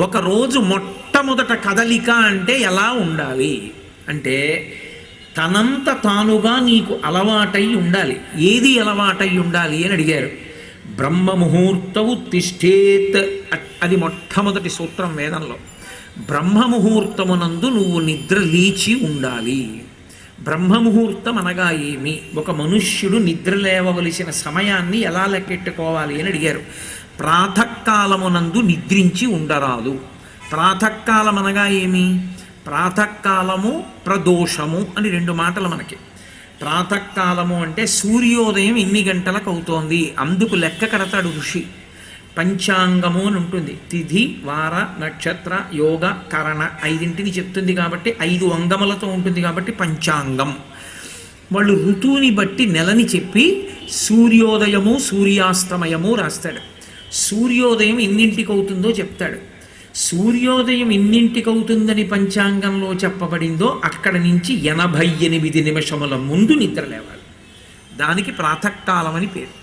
ఒకరోజు మొట్టమొదట కదలిక అంటే ఎలా ఉండాలి అంటే తనంత తానుగా నీకు అలవాటై ఉండాలి. ఏది అలవాటై ఉండాలి అని అడిగారు. బ్రహ్మముహూర్తవు తిష్టేత్, అది మొట్టమొదటి సూత్రం వేదంలో. బ్రహ్మముహూర్తమునందు నువ్వు నిద్ర లేచి ఉండాలి. బ్రహ్మముహూర్తం అనగా ఏమి? ఒక మనుష్యుడు నిద్ర లేవవలసిన సమయాన్ని ఎలా లెక్కెట్టుకోవాలి అని అడిగారు. ప్రాతకాలమునందు నిద్రించి ఉండరాదు. ప్రాతకాలం అనగా ఏమి? ప్రాతకాలము ప్రదోషము అని రెండు మాటలు మనకి. ప్రాతకాలము అంటే సూర్యోదయం ఎన్ని గంటలకు అవుతోంది అందుకు లెక్క కడతాడు ఋషి. పంచాంగము అని ఉంటుంది. తిథి, వార, నక్షత్ర, యోగ, కరణ ఐదింటిని చెప్తుంది కాబట్టి 5 అంగములతో ఉంటుంది కాబట్టి పంచాంగం. వాళ్ళు ఋతువుని బట్టి నెలని చెప్పి సూర్యోదయము సూర్యాస్తమయము రాస్తాడు. సూర్యోదయం ఎన్నింటికి అవుతుందో చెప్తాడు. సూర్యోదయం ఎన్నింటికి అవుతుందని పంచాంగంలో చెప్పబడిందో అక్కడి నుంచి 88 నిమిషముల ముందు నిద్ర లేవాలి. దానికి ప్రాతకాలం అని పేరు.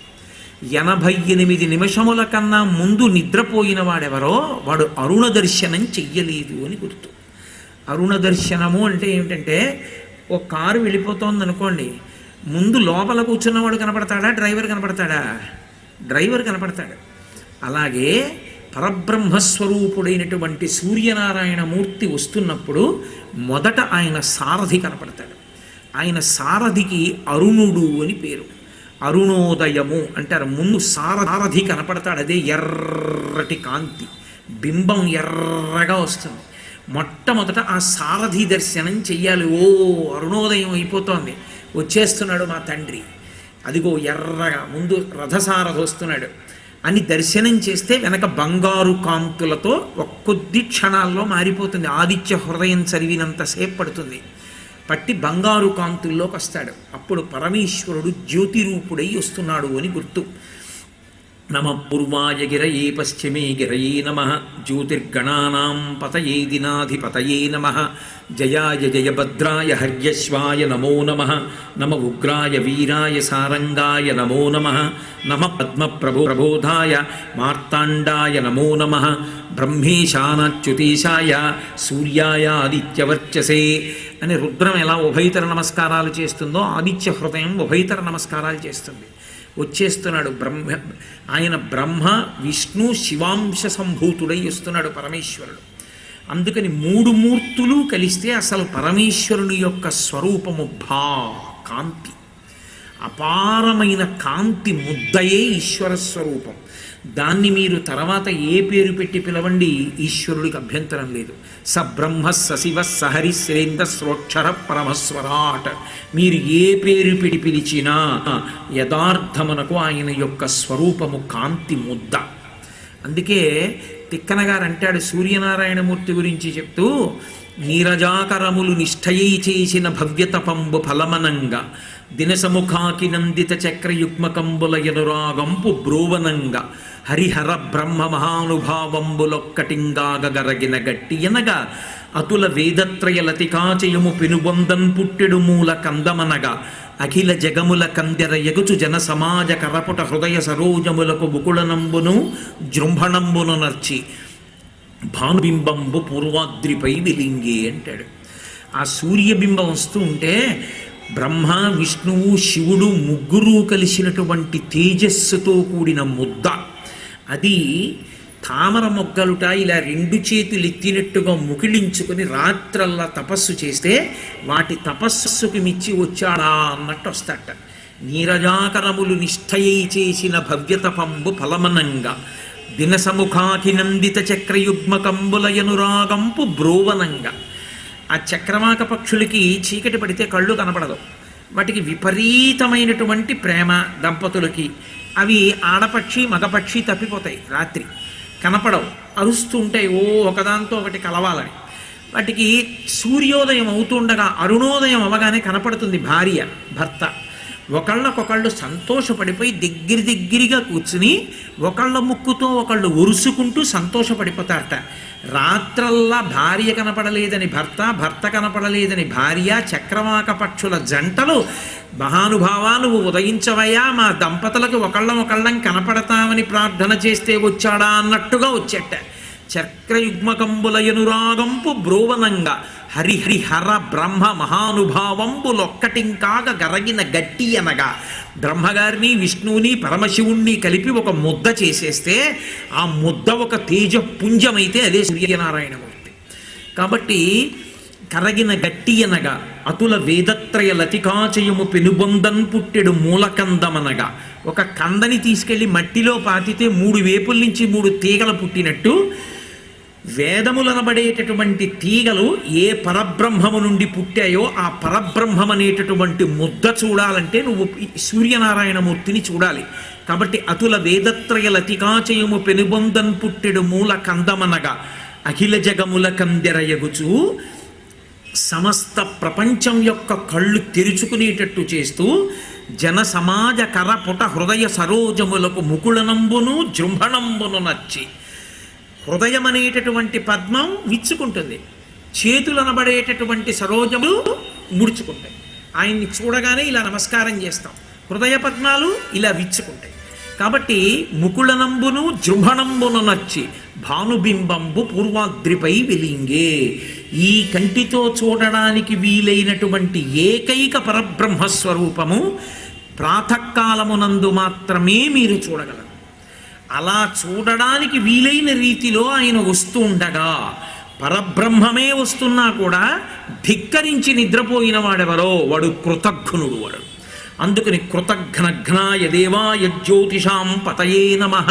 88 నిమిషముల కన్నా ముందు నిద్రపోయిన వాడెవరో వాడు అరుణ దర్శనం చెయ్యలేదు అని గుర్తు. అరుణ దర్శనము అంటే ఏమిటంటే, ఓ కారు వెళ్ళిపోతోంది అనుకోండి, ముందు లోపల కూర్చున్నవాడు కనపడతాడా, డ్రైవర్ కనపడతాడా? డ్రైవర్ కనపడతాడు. అలాగే పరబ్రహ్మస్వరూపుడైనటువంటి సూర్యనారాయణ మూర్తి వస్తున్నప్పుడు మొదట ఆయన సారథి కనపడతాడు. ఆయన సారథికి అరుణుడు అని పేరు. అరుణోదయము అంటారు. ముందు సారథి కనపడతాడు. అదే ఎర్రటి కాంతి, బింబం ఎర్రగా వస్తుంది. మొట్టమొదట ఆ సారథి దర్శనం చెయ్యాలి. ఓ అరుణోదయం అయిపోతోంది, వచ్చేస్తున్నాడు మా తండ్రి, అదిగో ఎర్రగా ముందు రథసారథి వస్తున్నాడు అని దర్శనం చేస్తే వెనక బంగారు కాంతులతో కొద్ది క్షణాల్లో మారిపోతుంది. ఆదిత్య హృదయం చదివినంతసేపు పడుతుంది. పట్టి బంగారు కాంతుల్లోకి వస్తాడు. అప్పుడు పరమేశ్వరుడు జ్యోతిరూపుడై వస్తున్నాడు అని గుర్తు. నమ పూర్వాయ గిరయే పశ్చిమే గిరయే నమ, జ్యోతిర్గణానాం పతయే దినాధిపతయే నమ, జయాయ జయభద్రాయ హర్యశ్వాయ నమో నమ, నమ ఉగ్రాయ వీరాయ సారంగాయ నమో నమ, నమ పద్మప్రబోధాయ మార్తాండాయ నమో నమ, బ్రహ్మేశానాచ్యుతేశాయ సూర్యాయ ఆదిత్యవర్చసే అని రుద్రం ఎలా ఉభయతర నమస్కారాలు చేస్తుందో ఆదిత్య హృదయం ఉభయతర నమస్కారాలు చేస్తుంది. వచ్చేస్తున్నాడు ఆయన బ్రహ్మ విష్ణు శివాంశ సంభూతుడై వస్తున్నాడు పరమేశ్వరుడు. అందుకని 3 మూర్తులు కలిస్తే అసలు పరమేశ్వరుని యొక్క స్వరూపము కాంతి, అపారమైన కాంతి ముద్దయే ఈశ్వర స్వరూపం. దాన్ని మీరు తర్వాత ఏ పేరు పెట్టి పిలవండి, ఈశ్వరుడికి అభ్యంతరం లేదు. స బ్రహ్మ సశివ సహరి శ్రేంద్ర శ్రోక్షర పరమస్వరాట్. మీరు ఏ పేరు పెట్టి పిలిచినా యథార్థమునకు ఆయన యొక్క స్వరూపము కాంతి ముద్ద. అందుకే తిక్కన గారు అంటాడు సూర్యనారాయణమూర్తి గురించి చెప్తూ, నీరజాకరములు నిష్ఠయై చేసిన భవ్యతపంబు ఫలమనంగా దినసముఖాకి నందిత చక్రయుగ్మకంబుల ఎనురాగంపు బ్రోవనంగా హరిహర బ్రహ్మ మహానుభావంబులొక్కటింగాగరగిన గట్టి ఎనగా అతుల వేదత్రయ లతికాచయము పెనుబొందన్ పుట్టెడు మూల కందమనగా అఖిల జగముల కందెర ఎగుచు జన సమాజ కరపుట హృదయ సరోజములకు బుకుళనంబును జృంభణంబును నర్చి భానుబింబంబు పూర్వాద్రిపై విలింగే అంటాడు. ఆ సూర్యబింబం వస్తూ ఉంటే బ్రహ్మ విష్ణువు శివుడు ముగ్గురు కలిసినటువంటి తేజస్సుతో కూడిన ముద్ద. అది తామర మొగ్గలుట ఇలా 2 చేతులు ఎత్తినట్టుగా ముకిళించుకొని రాత్రల్లా తపస్సు చేస్తే వాటి తపస్సుకి మిచ్చి వచ్చాడా అన్నట్టు వస్తాట. నీరజాకరములు నిష్ఠయై చేసిన భవ్యతపంబు ఫలమనంగా దినసముఖాకినందిత చక్రయుగ్మకంబులయనురాగంపు బ్రోవనంగా. ఆ చక్రవాక పక్షులకి చీకటి పడితే కళ్ళు కనపడదు. వాటికి విపరీతమైనటువంటి ప్రేమ దంపతులకి. అవి ఆడపక్షి మగపక్షి తప్పిపోతాయి, రాత్రి కనపడవు, అరుస్తూ ఉంటాయి ఓ ఒకదాంతో ఒకటి కలవాలని. వాటికి సూర్యోదయం అవుతుండగా అరుణోదయం అవగానే కనపడుతుంది భార్య భర్త. ఒకళ్ళకొకళ్ళు సంతోషపడిపోయి దగ్గరగా కూర్చుని ఒకళ్ళ ముక్కుతో ఒకళ్ళు ఉరుసుకుంటూ సంతోషపడిపోతారట. రాత్రల్లా భార్య కనపడలేదని భర్త, భర్త కనపడలేదని భార్య, చక్రవాక పక్షుల జంటలు మహానుభావా నువ్వు ఉదయించవయ్యా, మా దంపతులకు ఒకళ్ళం కనపడతామని ప్రార్థన చేస్తే వచ్చాడా అన్నట్టుగా వచ్చేట. చక్రయుగ్మకంబులయనురాగంపు బ్రోవనంగా హరిహరిహర బ్రహ్మ మహానుభావంబులొక్కటింకాగ గరగిన గట్టి అనగా బ్రహ్మగారిని విష్ణువుని పరమశివుణ్ణి కలిపి ఒక ముద్ద చేసేస్తే ఆ ముద్ద ఒక తేజపుంజమైతే అదే సూర్యనారాయణమూర్తి. కాబట్టి కరగిన గట్టి అనగా అతుల వేదత్రయ లతికాచయము పెనుబొందన్ పుట్టెడు మూలకందమనగా, ఒక కందని తీసుకెళ్లి మట్టిలో పాతితే 3 వేపుల నుంచి 3 తీగలు పుట్టినట్టు వేదములనబడేటటువంటి తీగలు ఏ పరబ్రహ్మము నుండి పుట్టాయో ఆ పరబ్రహ్మం అనేటటువంటి ముద్ద చూడాలంటే నువ్వు సూర్యనారాయణమూర్తిని చూడాలి. కాబట్టి అతుల వేదత్రయ లతికాచయము పెనుబొందన్ పుట్టెడు మూల కందమనగా అఖిల జగముల కందెరయగుచు సమస్త ప్రపంచం యొక్క కళ్ళు తెరుచుకునేటట్టు చేస్తూ జన సమాజ కరపుట హృదయ సరోజములకు ముకుళనంబును జృంభణంబును నచ్చి, హృదయం అనేటటువంటి పద్మం విచ్చుకుంటుంది, చేతులు అనబడేటటువంటి సరోజములు ముడుచుకుంటాయి. ఆయన్ని చూడగానే ఇలా నమస్కారం చేస్తాం, హృదయ పద్మాలు ఇలా విచ్చుకుంటాయి. కాబట్టి ముకుళనంబును జృంభణంబును నచ్చి భానుబింబంబు పూర్వాద్రిపై వెలింగే. ఈ కంటితో చూడడానికి వీలైనటువంటి ఏకైక పరబ్రహ్మస్వరూపము ప్రాతకాలమునందు మాత్రమే మీరు చూడగలరు. అలా చూడడానికి వీలైన రీతిలో ఆయన వస్తూ ఉండగా పరబ్రహ్మమే వస్తున్నా కూడా ధిక్కరించి నిద్రపోయిన వాడెవరో వాడు కృతఘ్నుడు. వాడు అందుకని కృతఘ్నఘ్నాయ దేవాయ జ్యోతిషాం పతయే నమః